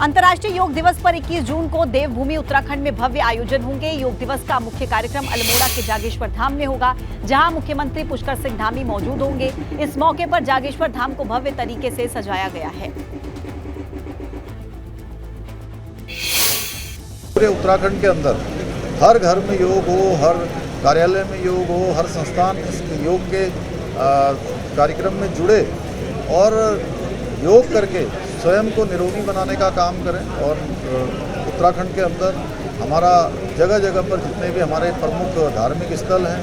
अंतर्राष्ट्रीय योग दिवस पर 21 जून को देवभूमि उत्तराखंड में भव्य आयोजन होंगे। योग दिवस का मुख्य कार्यक्रम अल्मोड़ा के जागेश्वर धाम में होगा, जहां मुख्यमंत्री पुष्कर सिंह धामी मौजूद होंगे। इस मौके पर जागेश्वर धाम को भव्य तरीके से सजाया गया है। पूरे उत्तराखंड के अंदर हर घर में योग हो, हर कार्यालय में योग हो, हर संस्थान इस योग के कार्यक्रम में जुड़े और योग करके स्वयं को निरोगी बनाने का काम करें। और उत्तराखंड के अंदर हमारा जगह जगह पर जितने भी हमारे प्रमुख धार्मिक स्थल हैं,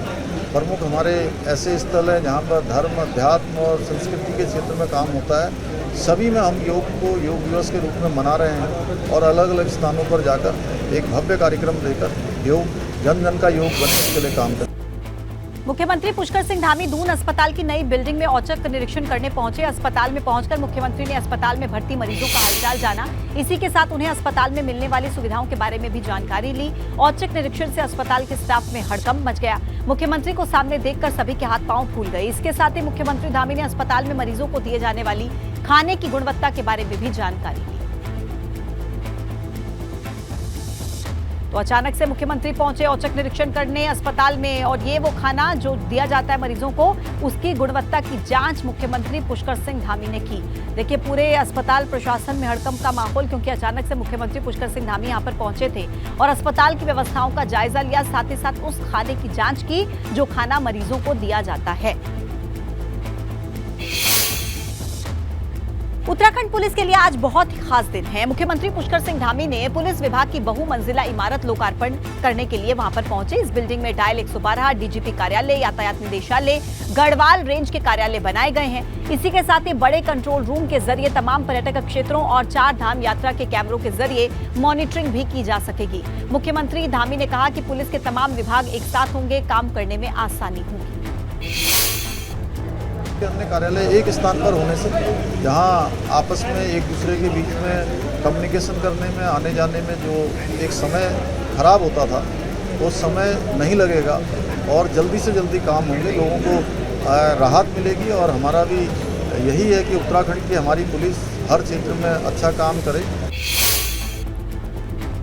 प्रमुख हमारे ऐसे स्थल हैं जहाँ पर धर्म, अध्यात्म और संस्कृति के क्षेत्र में काम होता है, सभी में हम योग को योग दिवस के रूप में मना रहे हैं और अलग अलग स्थानों पर जाकर एक भव्य कार्यक्रम देकर योग जन जन का योग बने इसके लिए काम करें। मुख्यमंत्री पुष्कर सिंह धामी दून अस्पताल की नई बिल्डिंग में औचक निरीक्षण करने पहुंचे। अस्पताल में पहुंचकर मुख्यमंत्री ने अस्पताल में भर्ती मरीजों का हालचाल जाना। इसी के साथ उन्हें अस्पताल में मिलने वाली सुविधाओं के बारे में भी जानकारी ली। औचक निरीक्षण से अस्पताल के स्टाफ में हड़कंप मच गया। मुख्यमंत्री को सामने देखकर सभी के हाथ पांव फूल गए। इसके साथ ही मुख्यमंत्री धामी ने अस्पताल में मरीजों को दिए जाने वाली खाने की गुणवत्ता के बारे में भी जानकारी ली। तो अचानक से मुख्यमंत्री पहुंचे औचक निरीक्षण करने अस्पताल में, और ये वो खाना जो दिया जाता है मरीजों को, उसकी गुणवत्ता की जांच मुख्यमंत्री पुष्कर सिंह धामी ने की। देखिए, पूरे अस्पताल प्रशासन में हड़कंप का माहौल, क्योंकि अचानक से मुख्यमंत्री पुष्कर सिंह धामी यहां पर पहुंचे थे और अस्पताल की व्यवस्थाओं का जायजा लिया, साथ ही साथ उस खाने की जांच की जो खाना मरीजों को दिया जाता है। उत्तराखंड पुलिस के लिए आज बहुत ही खास दिन है। मुख्यमंत्री पुष्कर सिंह धामी ने पुलिस विभाग की बहुमंजिला इमारत लोकार्पण करने के लिए वहां पर पहुंचे। इस बिल्डिंग में डायल 112, डीजीपी कार्यालय, यातायात निदेशालय, गढ़वाल रेंज के कार्यालय बनाए गए हैं। इसी के साथ ही बड़े कंट्रोल रूम के जरिए तमाम पर्यटक क्षेत्रों और 4 धाम यात्रा के कैमरों के जरिए मॉनिटरिंग भी की जा सकेगी। मुख्यमंत्री धामी ने कहा कि पुलिस के तमाम विभाग एक साथ होंगे, काम करने में आसानी होगी। अन्य कार्यालय एक स्थान पर होने से जहां आपस में एक दूसरे के बीच में कम्युनिकेशन करने में, आने जाने में जो एक समय खराब होता था, वो समय नहीं लगेगा और जल्दी से जल्दी काम होंगे, लोगों को राहत मिलेगी। और हमारा भी यही है कि उत्तराखंड की हमारी पुलिस हर क्षेत्र में अच्छा काम करे।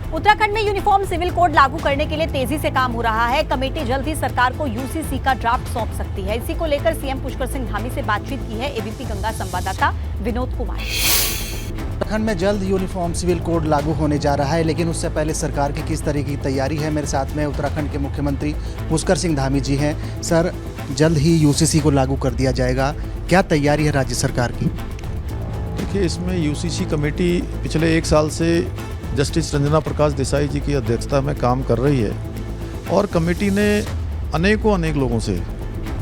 उत्तराखंड में यूनिफॉर्म सिविल कोड लागू करने के लिए तेजी से काम हो रहा है। कमेटी जल्द ही सरकार को यूसीसी का ड्राफ्ट सौंप सकती है। इसी को लेकर सीएम पुष्कर सिंह धामी से बातचीत की है एबीपी गंगा संवाददाता विनोद कुमार। उत्तराखंड में जल्द यूनिफॉर्म सिविल कोड लागू होने जा रहा है, लेकिन उससे पहले सरकार की किस तरह की तैयारी है, मेरे साथ में उत्तराखंड के मुख्यमंत्री पुष्कर सिंह धामी जी हैं। सर, जल्द ही यूसीसी को लागू कर दिया जाएगा, क्या तैयारी है राज्य सरकार की? देखिए, इसमें यूसीसी कमेटी पिछले 1 साल से जस्टिस रंजना प्रकाश देसाई जी की अध्यक्षता में काम कर रही है और कमेटी ने अनेक लोगों से,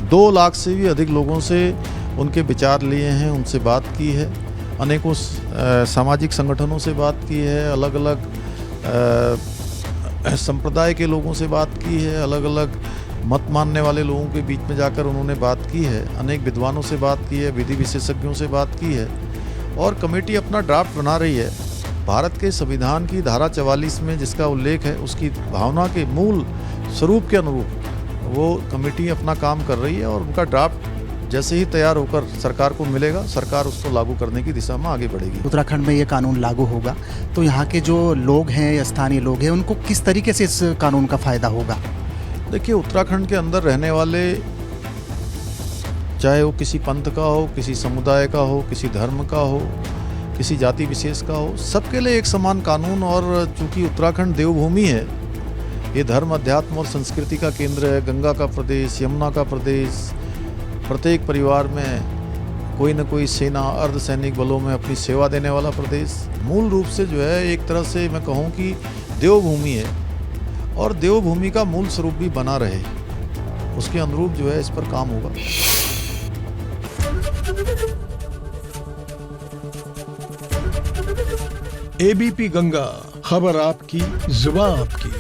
2 लाख से भी अधिक लोगों से उनके विचार लिए हैं, उनसे बात की है, अनेकों सामाजिक संगठनों से बात की है, अलग अलग संप्रदाय के लोगों से बात की है, अलग अलग मत मानने वाले लोगों के बीच में जाकर उन्होंने बात की है, अनेक विद्वानों से बात की है, विधि विशेषज्ञों से बात की है और कमेटी अपना ड्राफ्ट बना रही है। भारत के संविधान की धारा 44 में जिसका उल्लेख है, उसकी भावना के मूल स्वरूप के अनुरूप वो कमेटी अपना काम कर रही है और उनका ड्राफ्ट जैसे ही तैयार होकर सरकार को मिलेगा, सरकार उसको लागू करने की दिशा में आगे बढ़ेगी। उत्तराखंड में ये कानून लागू होगा तो यहाँ के जो लोग हैं या स्थानीय लोग हैं, उनको किस तरीके से इस कानून का फायदा होगा? देखिए, उत्तराखंड के अंदर रहने वाले, चाहे वो किसी पंथ का हो, किसी समुदाय का हो, किसी धर्म का हो, किसी जाति विशेष का हो, सबके लिए एक समान कानून। और चूंकि उत्तराखंड देवभूमि है, ये धर्म, अध्यात्म और संस्कृति का केंद्र है, गंगा का प्रदेश, यमुना का प्रदेश, प्रत्येक परिवार में कोई न कोई सेना, अर्धसैनिक बलों में अपनी सेवा देने वाला प्रदेश, मूल रूप से जो है एक तरह से मैं कहूँ कि देवभूमि है और देवभूमि का मूल स्वरूप भी बना रहे, उसके अनुरूप जो है इस पर काम होगा। एबीपी गंगा, खबर आपकी, जुबान आपकी।